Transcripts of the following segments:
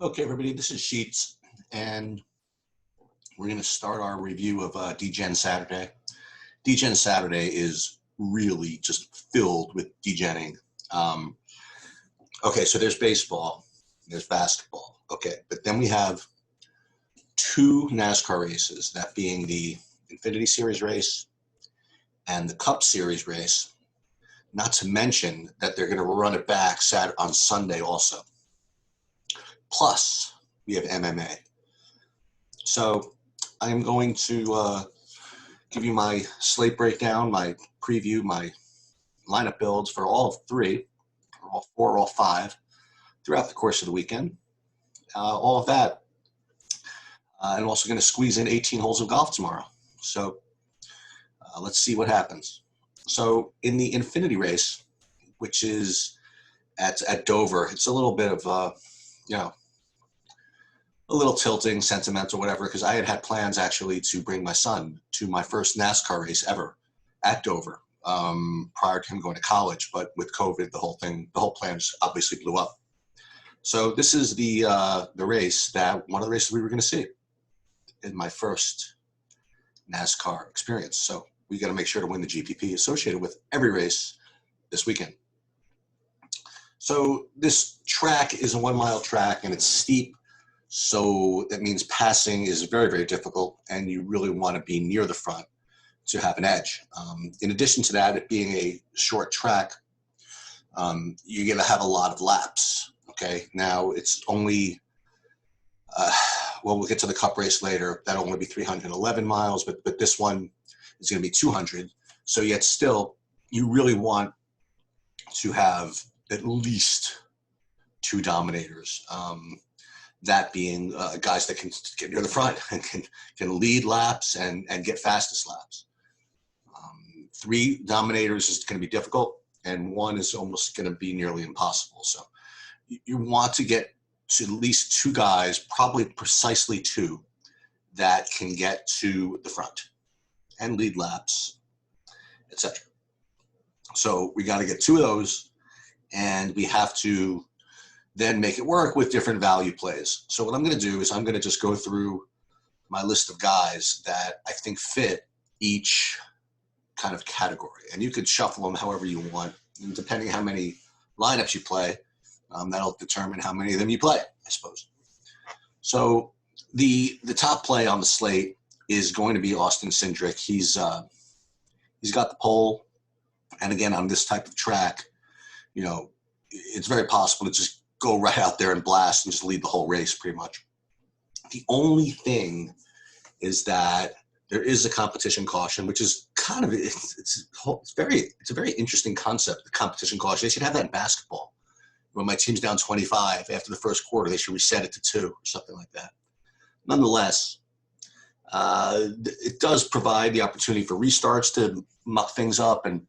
Okay, everybody, this is Sheets, and we're going to start our review of DGen Saturday. DGen Saturday is really just filled with degenning. Okay, so there's baseball, there's basketball, okay, but then we have two NASCAR races, that being the Infinity Series race and the Cup Series race, not to mention that they're going to run it back on Sunday also. Plus, we have MMA. So I'm going to give you my slate breakdown, my preview, my lineup builds for all three, or all four, or all five, throughout the course of the weekend. All of that. I'm also going to squeeze in 18 holes of golf tomorrow. So let's see what happens. So in the Infinity race, which is at Dover, it's a little bit of, a little tilting, sentimental, whatever, because I had plans actually to bring my son to my first NASCAR race ever at Dover prior to him going to college. But with COVID, the whole plan just obviously blew up. So this is the race one of the races we were going to see in my first NASCAR experience. So we got to make sure to win the GPP associated with every race this weekend. So this track is a 1 mile track and it's steep. So that means passing is very, very difficult, and you really want to be near the front to have an edge. In addition to that, it being a short track, you're going to have a lot of laps. Okay, now it's only, we'll get to the Cup race later. That'll only be 311 miles, but this one is going to be 200. So yet still, you really want to have at least two dominators. That being guys that can get near the front and can lead laps and get fastest laps. 3 dominators is going to be difficult, and 1 is almost going to be nearly impossible. So you want to get to at least 2 guys, probably precisely 2, that can get to the front and lead laps, etc. So we got to get 2 of those, and we have to then make it work with different value plays. So what I'm going to do is I'm going to just go through my list of guys that I think fit each kind of category. And you could shuffle them however you want. And depending how many lineups you play, that'll determine how many of them you play, I suppose. So the top play on the slate is going to be Austin Cindric. He's got the pole. And again, on this type of track, it's very possible to just go right out there and blast and just lead the whole race pretty much. The only thing is that there is a competition caution, which is kind of, it's a very interesting concept, the competition caution. They should have that in basketball. When my team's down 25 after the first quarter, they should reset it to 2 or something like that. Nonetheless, it does provide the opportunity for restarts to muck things up, and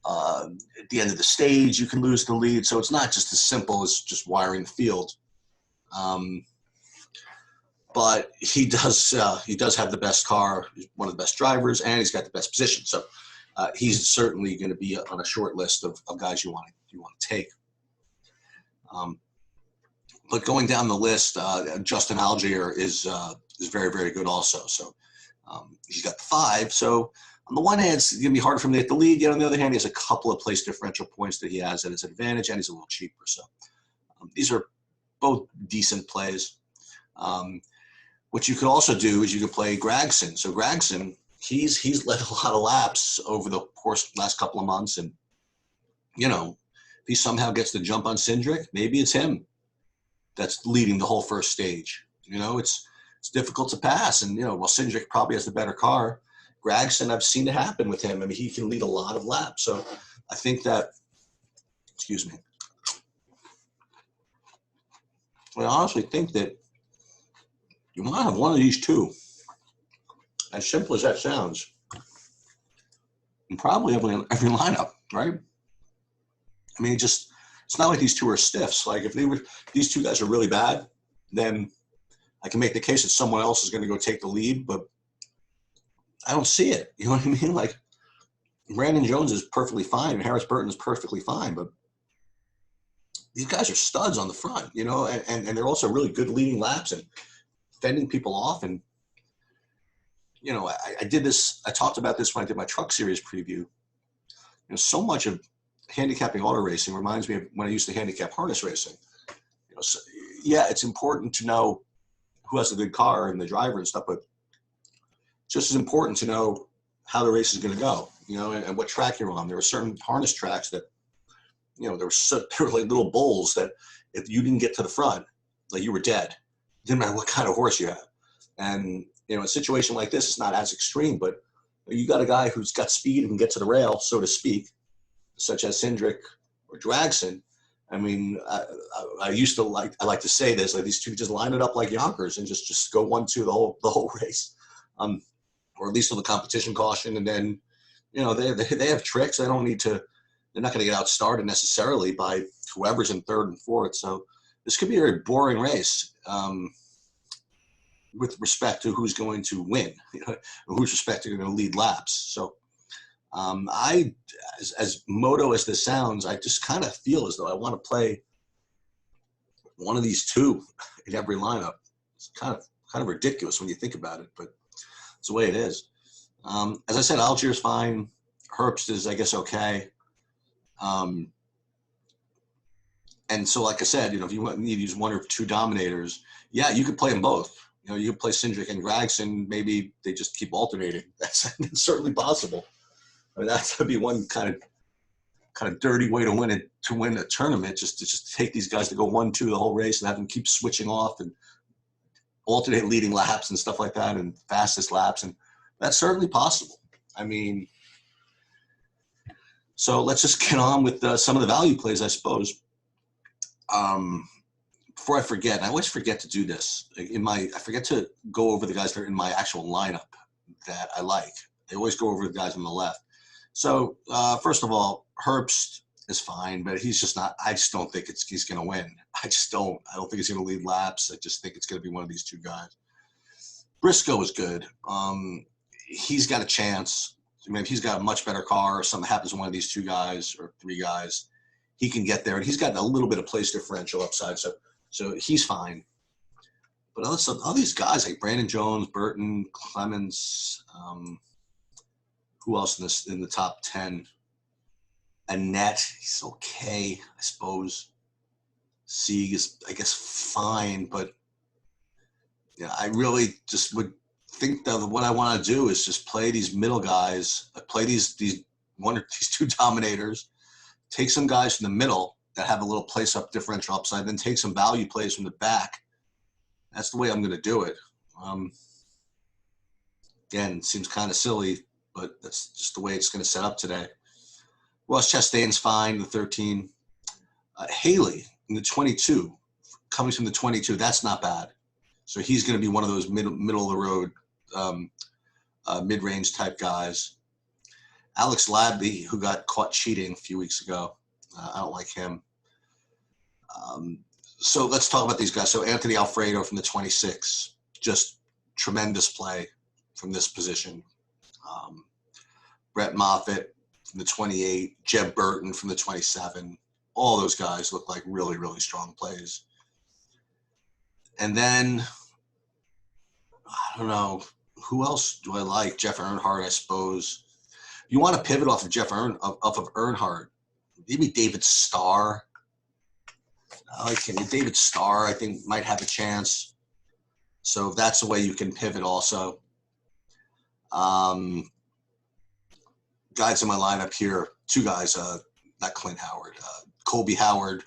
at the end of the stage, you can lose the lead. So it's not just as simple as just wiring the field. But he does have the best car, one of the best drivers, and he's got the best position. So he's certainly going to be on a short list of guys you want to take. But going down the list, Justin Allgaier is very, very good also. So he's got the 5. So on the one hand, it's going to be hard for him to get the lead. Yet on the other hand, he has a couple of place differential points that he has at his advantage, and he's a little cheaper. So these are both decent plays. What you could also do is you could play Gragson. So Gragson, he's led a lot of laps over the course of the last couple of months. And, if he somehow gets the jump on Cindric, maybe it's him that's leading the whole first stage. It's difficult to pass. And, while Cindric probably has the better car, Gragson, I've seen it happen with him. I mean, he can lead a lot of laps. So I think that, I honestly think that you want to have one of these 2. As simple as that sounds. And probably every lineup, right? I mean, it's not like these 2 are stiffs. Like if these 2 guys are really bad, then I can make the case that someone else is going to go take the lead, but I don't see it. You know what I mean? Like Brandon Jones is perfectly fine and Harris Burton is perfectly fine, but these guys are studs on the front, you know, and they're also really good leading laps and fending people off. And, you know, I did this, I talked about this when I did my Truck Series preview. You know, so much of handicapping auto racing reminds me of when I used to handicap harness racing. You know, so, yeah, it's important to know who has a good car and the driver and stuff, but just as important to know how the race is going to go, you know, and what track you're on. There were certain harness tracks that, you know, there were like little bulls that if you didn't get to the front, like you were dead. It didn't matter what kind of horse you had. And, you know, a situation like this is not as extreme, but you got a guy who's got speed and can get to the rail, so to speak, such as Cindric or Dragson. I mean, I used to I like to say this, like these two just line it up like Yonkers and just go 1-2 the whole race, or at least on the competition caution. And then, you know, they have tricks. They don't need to. They're not going to get outstarted necessarily by whoever's in third and fourth. So this could be a very boring race with respect to who's going to win, you know, who's respected going to lead laps. So as moto as this sounds, I just kind of feel as though I want to play one of these two in every lineup. It's kind of ridiculous when you think about it, but it's the way it is. As I said, Algiers fine. Herbst is, I guess, okay. And so, like I said, you know, if you need to use one or two dominators, yeah, you could play them both. You know, you could play Cindric and Gragson. Maybe they just keep alternating. That's certainly possible. I mean, that would be one kind of dirty way to win a tournament. Just to take these guys to go 1-2 the whole race and have them keep switching off and alternate leading laps and stuff like that, and fastest laps, and that's certainly possible. I mean, so let's just get on with some of the value plays, I suppose. Before I forget, I always forget to do this. I forget to go over the guys that are in my actual lineup that I like. I always go over the guys on the left. So first of all, Herbst is fine, but he's just not. I just don't think he's going to win. I don't think he's going to lead laps. I just think it's going to be one of these two guys. Briscoe is good. He's got a chance. I mean, if he's got a much better car or something happens to one of these two guys or three guys, he can get there. And he's got a little bit of place differential upside. So he's fine. But all these guys like Brandon Jones, Burton, Clemens, who else in the top 10? Annette, he's okay, I suppose. Sieg is, I guess, fine, but yeah, I really just would think that what I want to do is just play these middle guys, play these two dominators, take some guys from the middle that have a little place up differential upside, then take some value plays from the back. That's the way I'm going to do it. Again, it seems kind of silly, but that's just the way it's going to set up today. Ross Chastain's fine, the 13. Haley in the 22, coming from the 22, that's not bad. So he's going to be one of those middle of the road, mid-range type guys. Alex Labbe, who got caught cheating a few weeks ago, I don't like him. So let's talk about these guys. So Anthony Alfredo from the 26, just tremendous play from this position. Brett Moffitt from the 28, Jeb Burton from the 27. All those guys look like really, really strong plays. And then, I don't know, who else do I like? Jeff Earnhardt, I suppose. You want to pivot off of Earnhardt. Maybe David Starr. I like him. David Starr, I think, might have a chance. So that's the way you can pivot also. Guys in my lineup here, two guys, not Clint Howard, Colby Howard,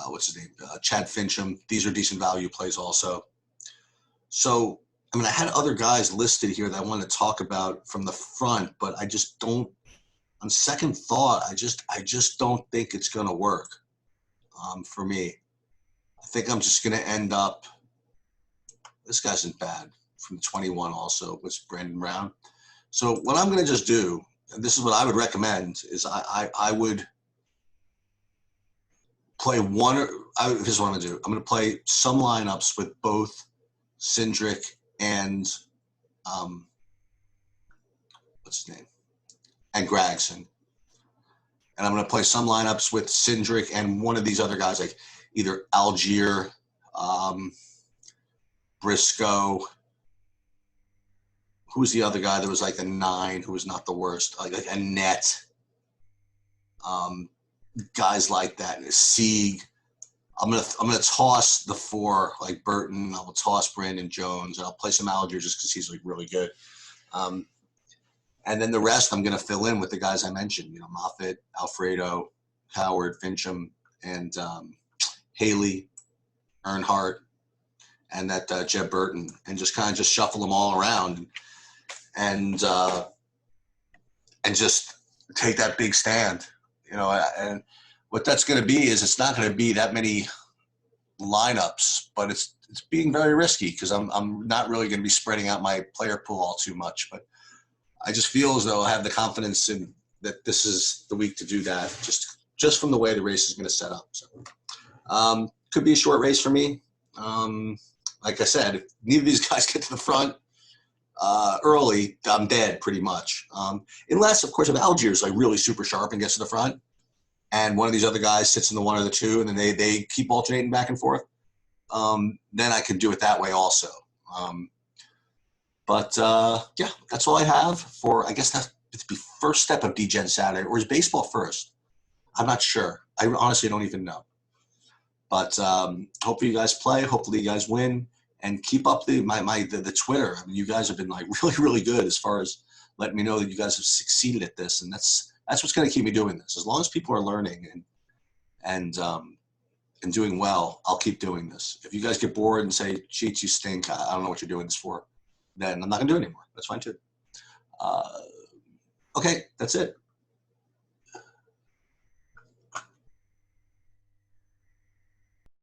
what's his name, Chad Fincham. These are decent value plays also. So, I mean, I had other guys listed here that I wanted to talk about from the front, but I just don't, on second thought, I just don't think it's going to work for me. I think I'm just going to end up, this guy's isn't bad, from 21 also, was Brandon Brown. So what I'm going to just do, and this is what I would recommend, is I would play this is what I'm going to do. I'm going to play some lineups with both Cindric and what's his name? And Gragson. And I'm going to play some lineups with Cindric and one of these other guys, like either Algier, Briscoe. Who's the other guy that was like a 9 who was not the worst? Like a Net. Guys like that. Sieg. I'm gonna toss the 4 like Burton. I will toss Brandon Jones, and I'll play some Algier just because he's like really good. And then the rest I'm gonna fill in with the guys I mentioned. You know, Moffitt, Alfredo, Howard, Fincham, and Haley, Earnhardt, and that Jeb Burton, and just kind of just shuffle them all around, and just take that big stand. You know, and what that's going to be is it's not going to be that many lineups, but it's being very risky because I'm not really going to be spreading out my player pool all too much. But I just feel as though I have the confidence in that this is the week to do that, just from the way the race is going to set up. So could be a short race for me. Like I said, if neither of these guys get to the front early, I'm dead pretty much. Unless, of course, if Algier's like really super sharp and gets to the front, and one of these other guys sits in the 1 or the 2, and then they keep alternating back and forth, then I could do it that way also. Yeah, that's all I have for, I guess that's the first step of DGen Saturday. Or is baseball first? I'm not sure. I honestly don't even know. But hopefully you guys play. Hopefully you guys win. And keep up the Twitter. I mean, you guys have been like really, really good as far as letting me know that you guys have succeeded at this, and that's what's going to keep me doing this. As long as people are learning and doing well, I'll keep doing this. If you guys get bored and say, "Cheats, you stink," I don't know what you're doing this for, then I'm not going to do it anymore. That's fine too. Okay, that's it.